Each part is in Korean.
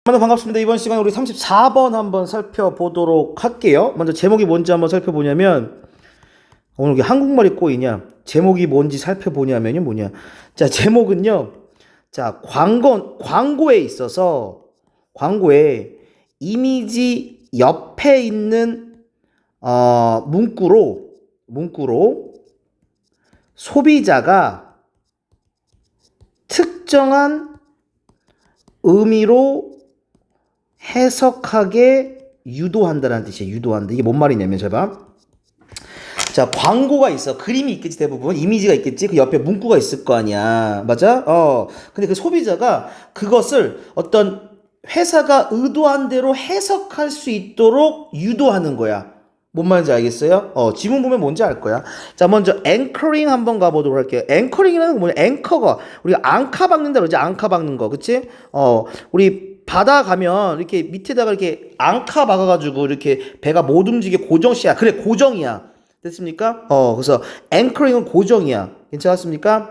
반갑습니다. 이번 시간에 우리 34번 한번 살펴보도록 할게요. 먼저 제목이 뭔지 한번 살펴보냐면, 오늘 이게 한국말이 꼬이냐? 제목이 뭔지 살펴보냐면요, 뭐냐? 자, 제목은요. 자, 광고에 있어서, 광고에 이미지 옆에 있는, 문구로 소비자가 특정한 의미로 해석하게 유도한다라는 뜻이에요. 유도한다. 이게 뭔 말이냐면, 잘 봐. 자, 광고가 있어. 그림이 있겠지, 대부분. 이미지가 있겠지. 그 옆에 문구가 있을 거 아니야. 맞아? 근데 그 소비자가 그것을 어떤 회사가 의도한 대로 해석할 수 있도록 유도하는 거야. 뭔 말인지 알겠어요? 지문 보면 뭔지 알 거야. 자, 먼저 앵커링 한번 가보도록 할게요. 앵커링이라는 건 뭐냐? 앵커가 우리가 앙카 박는다 그러지? 앙카 박는 거, 그치? 우리 바다 가면 이렇게 밑에다가 이렇게 앙카 박아가지고 이렇게 배가 못 움직이게 고정시야. 그래, 고정이야. 됐습니까? 그래서 앵커링은 고정이야. 괜찮았습니까?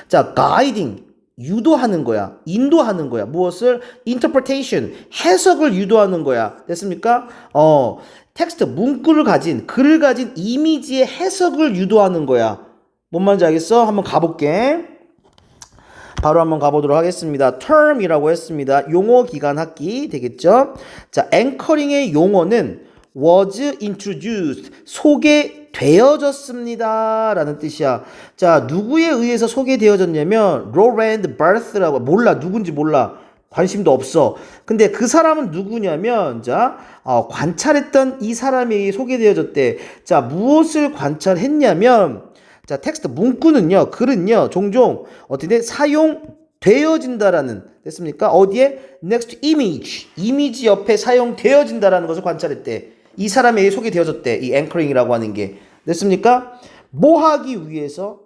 자, 가이딩. 유도하는 거야. 인도하는 거야. 무엇을? interpretation. 해석을 유도하는 거야. 됐습니까? 텍스트, 글을 가진 이미지의 해석을 유도하는 거야. 뭔 말인지 알겠어? 한번 가볼게. 바로 한번 가보도록 하겠습니다. term이라고 했습니다. 용어 기간 학기 되겠죠? 자, 앵커링의 용어는 was introduced, 소개되어졌습니다 라는 뜻이야. 자, 누구에 의해서 소개되어졌냐면 로랜드 버스라고. 몰라, 누군지 몰라. 관심도 없어. 근데 그 사람은 누구냐면, 자, 관찰했던 이 사람이 소개되어졌대. 자, 무엇을 관찰했냐면, 자, 텍스트, 문구는요, 글은요, 종종 어떻게 사용되어진다라는, 됐습니까? 어디에? next image, 이미지 옆에 사용되어진다라는 것을 관찰했대. 이 사람에게 소개되어졌대. 이 앵커링이라고 하는 게. 됐습니까? 뭐 하기 위해서?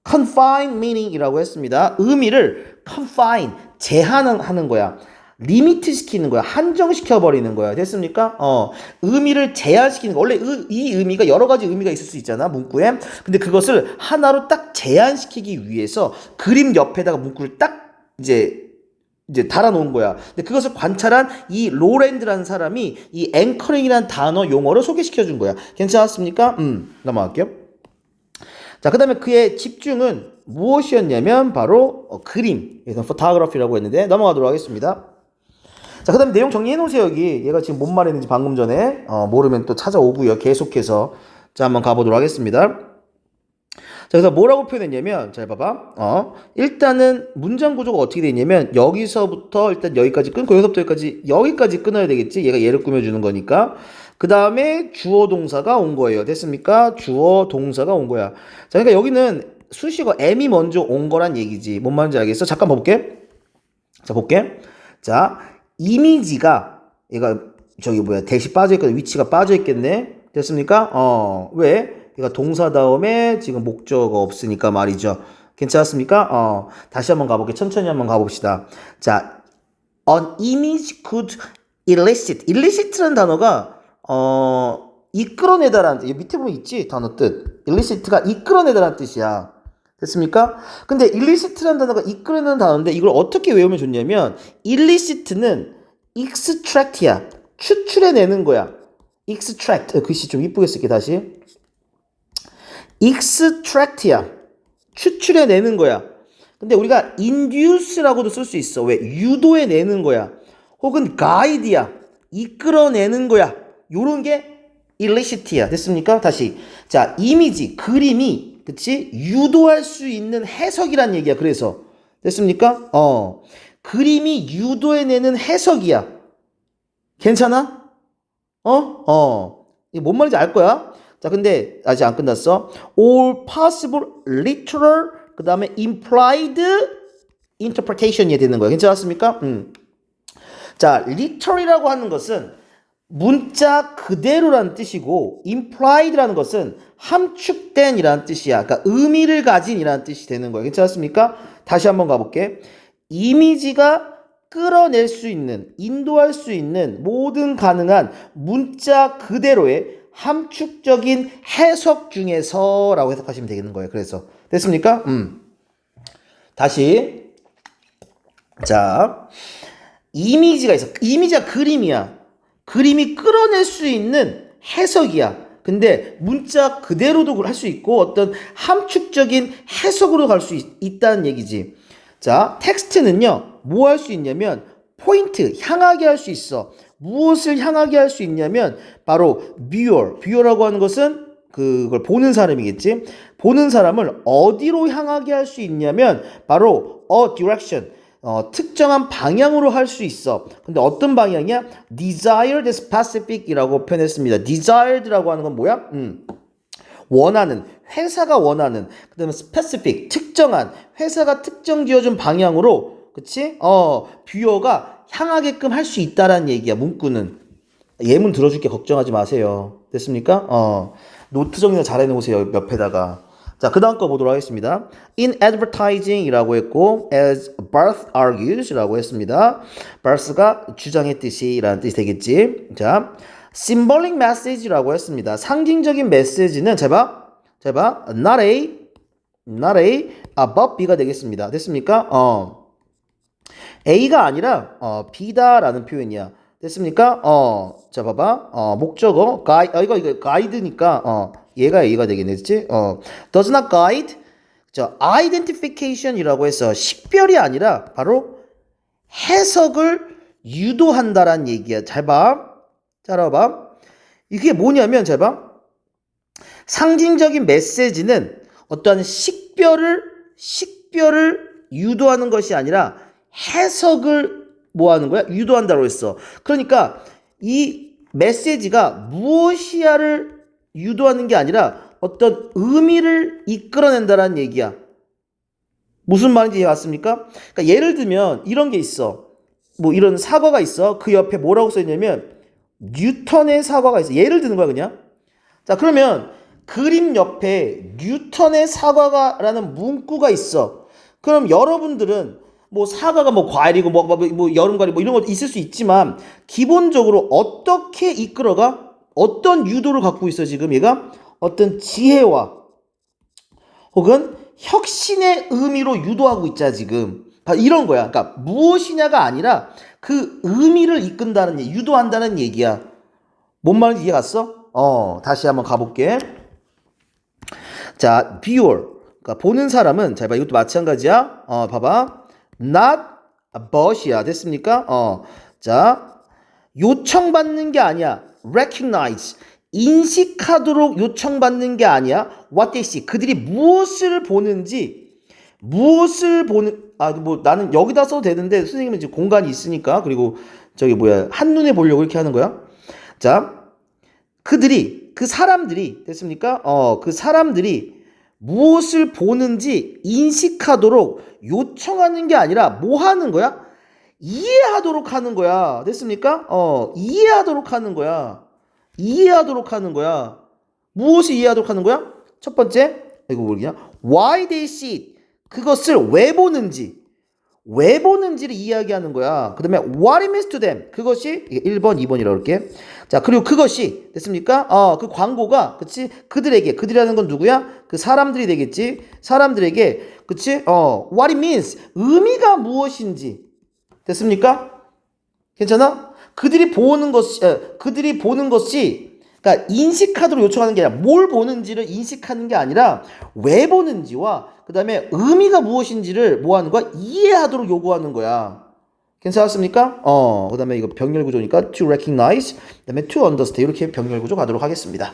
confine meaning이라고 했습니다. 의미를 confine, 제한하는 거야. 리미트 시키는 거야. 한정시켜 버리는 거야. 됐습니까? 의미를 제한시키는 거. 원래 이 의미가 여러 가지 의미가 있을 수 있잖아, 문구에. 근데 그것을 하나로 딱 제한시키기 위해서 그림 옆에다가 문구를 딱 이제 달아놓은 거야. 근데 그것을 관찰한 이 로랜드라는 사람이 이 앵커링이라는 단어 용어를 소개시켜 준 거야. 괜찮았습니까? 넘어갈게요. 자, 그 다음에 그의 집중은 무엇이었냐면 바로 그림, 그래서 photography라고 했는데 넘어가도록 하겠습니다. 자, 그 다음에 내용 정리해 놓으세요. 여기 얘가 지금 뭔 말했는지 방금 전에 모르면 또 찾아오고요. 계속해서 자, 한번 가보도록 하겠습니다. 자, 그래서 뭐라고 표현했냐면, 잘 봐봐. 일단은 문장 구조가 어떻게 되냐면 여기서부터 일단 여기까지 끊고 여기서부터 여기까지 끊어야 되겠지. 얘가 얘를 꾸며주는 거니까. 그 다음에 주어 동사가 온 거예요. 됐습니까? 주어 동사가 온 거야. 자, 그러니까 여기는 수식어 M이 먼저 온 거란 얘기지. 뭔 말인지 알겠어? 잠깐 볼게. 자, 볼게. 자, 이미지가 얘가 대시 빠져있거든. 위치가 빠져있겠네. 됐습니까? 왜? 얘가 동사 다음에 지금 목적어가 없으니까 말이죠. 괜찮았습니까? 다시 한번 가볼게. 천천히 한번 가봅시다. 자, an image could elicit라는 단어가 이끌어내다라는 뜻. 밑에 보면 있지, 단어 뜻. elicit가 이끌어내다라는 뜻이야. 됐습니까? 근데 elicit라는 단어가 이끌어내는 단어인데 이걸 어떻게 외우면 좋냐면 elicit는 extract야. 추출해내는 거야. extract. 글씨 좀 이쁘게 쓸게 다시. extract야. 추출해내는 거야. 근데 우리가 induce라고도 쓸 수 있어. 왜? 유도해내는 거야. 혹은 guide야. 이끌어내는 거야. 요런 게 elicit이야. 됐습니까? 다시. 자, 이미지, 그림이, 그치? 유도할 수 있는 해석이란 얘기야. 그래서. 됐습니까? 그림이 유도해내는 해석이야. 괜찮아? 이게 뭔 말인지 알 거야? 자, 근데 아직 안 끝났어. All possible literal, 그 다음에 implied interpretation이 되는 거야. 괜찮았습니까? 자, literal이라고 하는 것은 문자 그대로라는 뜻이고 implied라는 것은 함축된이라는 뜻이야. 그러니까 의미를 가진이라는 뜻이 되는 거야. 괜찮았습니까? 다시 한번 가볼게. 이미지가 끌어낼 수 있는, 인도할 수 있는 모든 가능한 문자 그대로의 함축적인 해석 중에서 라고 해석하시면 되겠는 거예요. 그래서 됐습니까? 다시. 자, 이미지가 있어. 이미지가 그림이야. 그림이 끌어낼 수 있는 해석이야. 근데 문자 그대로도 할 수 있고 어떤 함축적인 해석으로 갈 수 있다는 얘기지. 자, 텍스트는요. 뭐 할 수 있냐면 포인트, 향하게 할 수 있어. 무엇을 향하게 할 수 있냐면 바로 viewer. viewer라고 하는 것은 그걸 보는 사람이겠지. 보는 사람을 어디로 향하게 할 수 있냐면 바로 a direction. 특정한 방향으로 할 수 있어. 근데 어떤 방향이야? desired specific 이라고 표현했습니다. desired라고 하는 건 뭐야? 원하는, 회사가 원하는, 그 다음에 specific, 특정한, 회사가 특정 지어준 방향으로, 그치? 뷰어가 향하게끔 할 수 있다라는 얘기야, 문구는. 예문 들어줄게, 걱정하지 마세요. 됐습니까? 노트 정리를 잘 해놓으세요, 옆에다가. 자, 그 다음 거 보도록 하겠습니다. In advertising 이라고 했고, as Barth argues 라고 했습니다. Barth가 주장했듯이 라는 뜻이 되겠지. 자, symbolic message라고 했습니다. 상징적인 메시지는 제발, not A, but B가 되겠습니다. 됐습니까? A가 아니라, B다 라는 표현이야. 됐습니까? 자, 봐봐. 목적어, 이거 가이드니까, 얘가 A가 되겠네, 그치? does not guide, 자, identification이라고 해서 식별이 아니라 바로 해석을 유도한다라는 얘기야. 잘 봐. 잘 봐봐. 이게 뭐냐면, 잘 봐. 상징적인 메시지는 어떠한 식별을 유도하는 것이 아니라 해석을 뭐 하는 거야? 유도한다고 했어. 그러니까 이 메시지가 무엇이야를 유도하는 게 아니라 어떤 의미를 이끌어낸다라는 얘기야. 무슨 말인지 이해 갔습니까? 그러니까 예를 들면 이런 게 있어. 뭐 이런 사과가 있어. 그 옆에 뭐라고 써있냐면 뉴턴의 사과가 있어. 예를 드는 거야 그냥. 자, 그러면 그림 옆에 뉴턴의 사과가라는 문구가 있어. 그럼 여러분들은 뭐 사과가 뭐 과일이고 뭐 여름 과일 뭐 이런 거 있을 수 있지만 기본적으로 어떻게 이끌어가? 어떤 유도를 갖고 있어 지금 얘가? 어떤 지혜와 혹은 혁신의 의미로 유도하고 있자 지금. 이런 거야. 그러니까 무엇이냐가 아니라 그 의미를 이끈다는 얘기, 유도한다는 얘기야. 뭔 말인지 이해 갔어? 다시 한번 가볼게. 자, viewer. 그러니까 보는 사람은 잘 봐. 이것도 마찬가지야. 봐봐. not but이야. 됐습니까? 자, 요청받는 게 아니야. recognize. 인식하도록 요청받는 게 아니야. what they see. 그들이 무엇을 보는지, 뭐 나는 여기다 써도 되는데 선생님은 이제 공간이 있으니까 그리고 저기 뭐야 한눈에 보려고 이렇게 하는 거야. 자, 그 사람들이 됐습니까? 그 사람들이 무엇을 보는지 인식하도록 요청하는 게 아니라 뭐 하는 거야? 이해하도록 하는 거야. 됐습니까? 이해하도록 하는 거야. 이해하도록 하는 거야. 무엇을 이해하도록 하는 거야? 첫 번째, 이거 뭐냐? Why they see it. 그것을 왜 보는지를 이야기하는 거야. 그 다음에 what it means to them. 그것이 1번, 2번이라고 할게. 자, 그리고 그것이 됐습니까? 그 광고가 그치? 그들이라는 건 누구야? 그 사람들이 되겠지. 사람들에게 그치? what it means. 의미가 무엇인지. 됐습니까? 괜찮아? 그들이 보는 것이 그러니까 인식하도록 요청하는 게 아니라 뭘 보는지를 인식하는 게 아니라 왜 보는지와 그 다음에 의미가 무엇인지를 뭐 하는 거야? 이해하도록 요구하는 거야. 괜찮았습니까? 그 다음에 이거 병렬 구조니까 to recognize, 그 다음에 to understand 이렇게 병렬 구조 가도록 하겠습니다.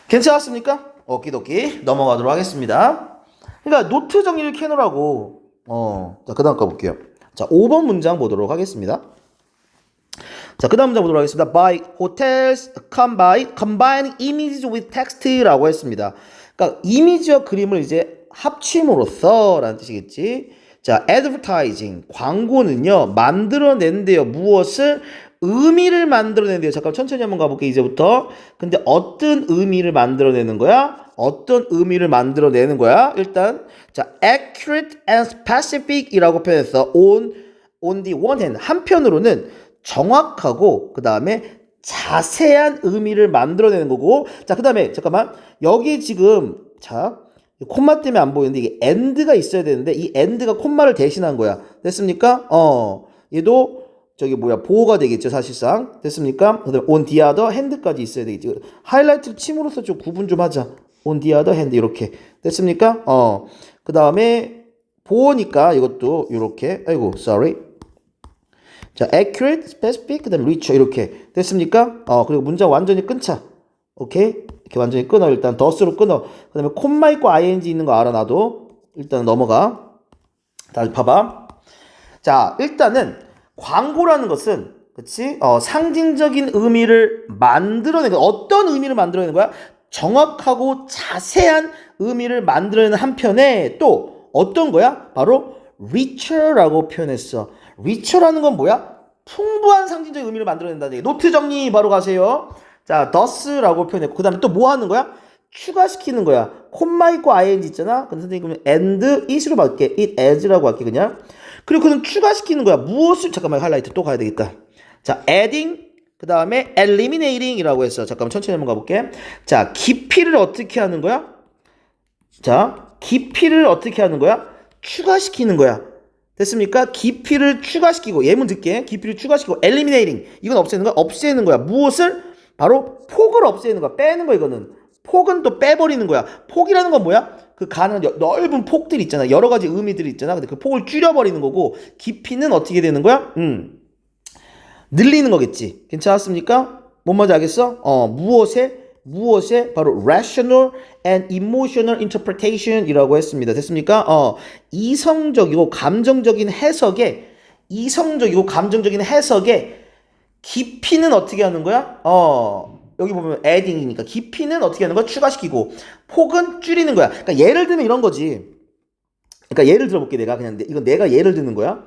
괜찮았습니까? 오키도키 넘어가도록 하겠습니다. 그러니까 노트 정리를 캐놓으라고. 자, 그 다음 가볼게요. 자, 5번 문장 보도록 하겠습니다. 자, 그 다음 문장 보도록 하겠습니다. By hotels combine images with text라고 했습니다. 그러니까 이미지와 그림을 이제 합침으로써 라는 뜻이겠지. 자, advertising 광고는요 만들어낸대요. 무엇을? 의미를 만들어낸대요. 잠깐 천천히 한번 가볼게 이제부터. 근데 어떤 의미를 만들어내는 거야? 어떤 의미를 만들어내는 거야? 일단 자, accurate and specific 이라고 표현했어. on the one hand 한편으로는 정확하고 그 다음에 자세한 의미를 만들어내는 거고. 자, 그 다음에 잠깐만 여기 지금 자 콤마 때문에 안 보이는데 이게 and가 있어야 되는데 이 and가 콤마를 대신한 거야. 됐습니까? 얘도 저기 뭐야 보호가 되겠죠 사실상. 됐습니까? 그다음에 on the other hand까지 있어야 되겠지. 하이라이트를 침으로써 좀 구분 좀 하자. on the other hand 이렇게 됐습니까? 그다음에 보호니까 이것도 이렇게 아이고 sorry. 자 accurate, specific, 그다음 richer 이렇게 됐습니까? 그리고 문장 완전히 끊자. 오케이 이렇게 완전히 끊어. 일단 더스로 끊어. 그다음에 콤마 있고 ing 있는 거 알아 나도. 일단 넘어가. 다시 봐봐. 자 일단은 광고라는 것은 그치? 상징적인 의미를 만들어내는 거야. 어떤 의미를 만들어내는 거야? 정확하고 자세한 의미를 만들어내는 한편에 또 어떤 거야? 바로 richer라고 표현했어. richer라는 건 뭐야? 풍부한 상징적인 의미를 만들어낸다는 얘기. 노트 정리 바로 가세요. 자, thus라고 표현했고 그 다음에 또 뭐 하는 거야? 추가시키는 거야. 콤마 있고 ing 있잖아. 근데 선생님 and it으로 바꿀게. it as라고 할게 그냥. 그리고 그는 추가시키는 거야. 무엇을 잠깐만 하이라이트 또 가야 되겠다. 자, adding 그 다음에 eliminating이라고 했어. 잠깐만 천천히 한번 가볼게. 자, 깊이를 어떻게 하는 거야? 자, 깊이를 어떻게 하는 거야? 추가시키는 거야. 됐습니까? 깊이를 추가시키고 예문 듣게 깊이를 추가시키고 eliminating 이건 없애는 거야. 없애는 거야. 무엇을? 바로 폭을 없애는 거야. 빼는 거야 이거는. 폭은 또 빼버리는 거야. 폭이라는 건 뭐야? 그 가는 넓은 폭들이 있잖아. 여러 가지 의미들이 있잖아. 근데 그 폭을 줄여버리는 거고 깊이는 어떻게 되는 거야? 늘리는 거겠지. 괜찮았습니까? 뭔 말인지 알겠어? 무엇에 바로 rational and emotional interpretation 이라고 했습니다. 됐습니까? 이성적이고 감정적인 해석에 깊이는 어떻게 하는 거야? 여기 보면 adding이니까 깊이는 어떻게 하는 거야? 추가시키고 폭은 줄이는 거야. 그러니까 예를 들면 이런 거지. 그러니까 예를 들어볼게 내가 그냥 이건 내가 예를 드는 거야.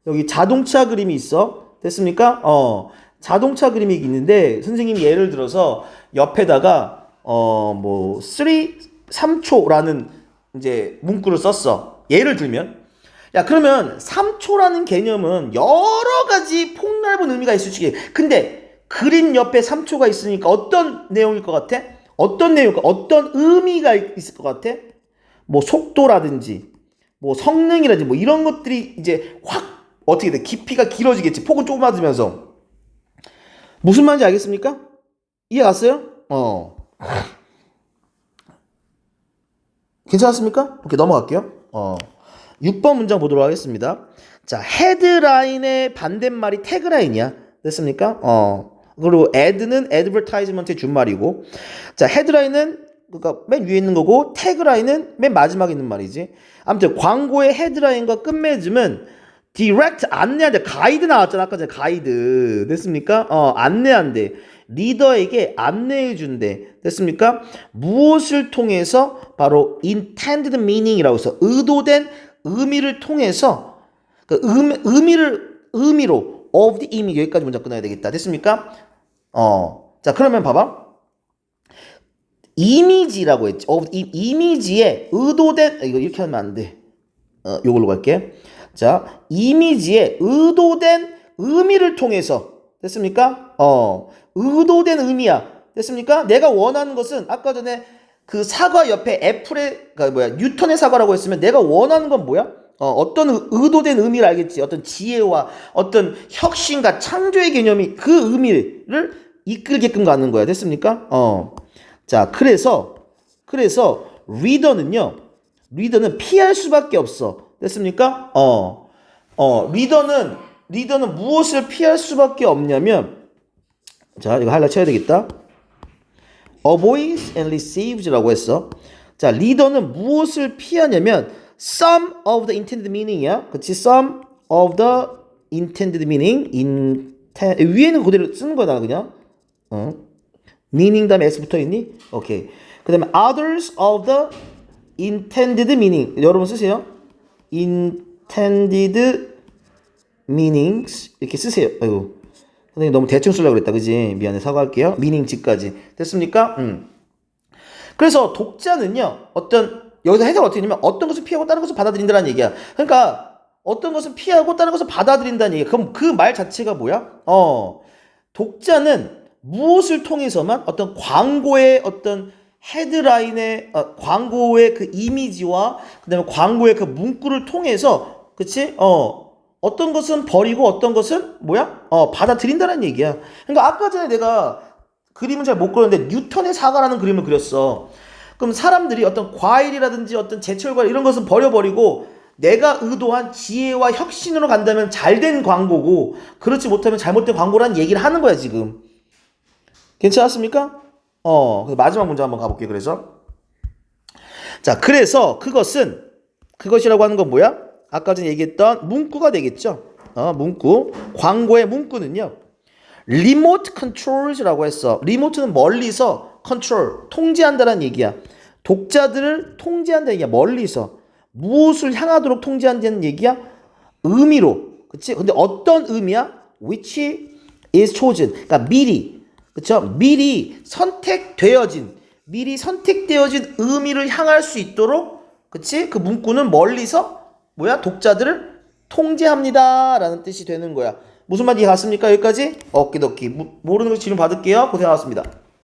여기 자동차 그림이 있어. 됐습니까? 자동차 그림이 있는데 선생님이 예를 들어서 옆에다가 3초라는 이제 문구를 썼어. 예를 들면 야 그러면 3초라는 개념은 여러 가지 폭넓은 의미가 있을 수 있지. 근데 그림 옆에 3초가 있으니까 어떤 내용일 것 같아? 어떤 의미가 있을 것 같아? 뭐 속도라든지 뭐 성능이라든지 뭐 이런 것들이 이제 확 어떻게 돼? 깊이가 길어지겠지. 폭은 좁아지면서. 무슨 말인지 알겠습니까? 이해 갔어요? 괜찮았습니까? 오케이 넘어갈게요. 6번 문장 보도록 하겠습니다. 자, 헤드라인의 반대말이 태그라인이야. 됐습니까? 그리고 add는 advertisement의 준말이고, 자, 헤드라인은 그러니까 맨 위에 있는 거고, 태그라인은 맨 마지막에 있는 말이지. 아무튼 광고의 헤드라인과 끝맺음은 direct 안내한대. 가이드 나왔잖아 아까 전에 가이드. 됐습니까? 안내한대. 리더에게 안내해준대. 됐습니까? 무엇을 통해서? 바로 intended meaning이라고 해서 의도된 의미를 통해서 그 의미로 of the image 여기까지 문장 끝나야 되겠다. 됐습니까? 자 그러면 봐봐. 이미지라고 했지. 이미지에 의도된 이거 이렇게 하면 안 돼. 요걸로 갈게. 자 이미지에 의도된 의미를 통해서 됐습니까? 의도된 의미야. 됐습니까? 내가 원하는 것은 아까 전에 그 사과 옆에 애플의 뉴턴의 사과라고 했으면 내가 원하는 건 뭐야? 어떤 의도된 의미를 알겠지. 어떤 지혜와 어떤 혁신과 창조의 개념이 그 의미를 이끌게끔 가는 거야. 됐습니까? 자, 그래서 리더는 피할 수밖에 없어. 됐습니까? 리더는 무엇을 피할 수밖에 없냐면 자, 이거 하이라이트 쳐야 되겠다. avoids and receives,라고 했어. 자, 리더는 무엇을 피하냐면 some of the intended meaning이야. 그치? some of the intended meaning. 위에는 그대로 쓰는 거야, 나 그냥. meaning 다음에 s 붙어 있니? 오케이. 그 다음에 others of the intended meaning. 여러분 쓰세요. intended meanings. 이렇게 쓰세요. 아이고. 선생님 너무 대충 쓰려고 그랬다. 그지? 미안해. 사과할게요. meaning지까지. 됐습니까? 그래서 독자는요. 여기서 해석을 어떻게 하냐면 어떤 것을 피하고 다른 것을 받아들인다는 얘기야. 그러니까 어떤 것을 피하고 다른 것을 받아들인다는 얘기야. 그럼 그 말 자체가 뭐야? 독자는 무엇을 통해서만 어떤 광고의 어떤 헤드라인의 광고의 그 이미지와 그다음에 광고의 그 문구를 통해서 그치? 어떤 것은 버리고 어떤 것은 뭐야? 받아들인다는 얘기야. 그러니까 아까 전에 내가 그림은 잘 못 그렸는데 뉴턴의 사과라는 그림을 그렸어. 그럼 사람들이 어떤 과일이라든지 어떤 제철 과일 이런 것은 버려버리고 내가 의도한 지혜와 혁신으로 간다면 잘된 광고고 그렇지 못하면 잘못된 광고라는 얘기를 하는 거야 지금. 괜찮았습니까? 그래서 마지막 문제 한번 가볼게요. 그래서 자, 그래서 그것이라고 하는 건 뭐야? 아까 전에 얘기했던 문구가 되겠죠. 문구. 광고의 문구는요. 리모트 컨트롤이라고 했어. 리모트는 멀리서 컨트롤, 통제한다는 얘기야. 독자들을 통제한다는 얘기야. 멀리서. 무엇을 향하도록 통제한다는 얘기야? 의미로. 그치? 근데 어떤 의미야? Which is chosen. 그러니까 미리. 그쵸? 미리 선택되어진 의미를 향할 수 있도록, 그치? 그 문구는 멀리서 뭐야? 독자들을 통제합니다 라는 뜻이 되는 거야. 무슨 말인지 갔습니까? 여기까지? 오키도키. 모르는 거 질문 받을게요. 고생하셨습니다.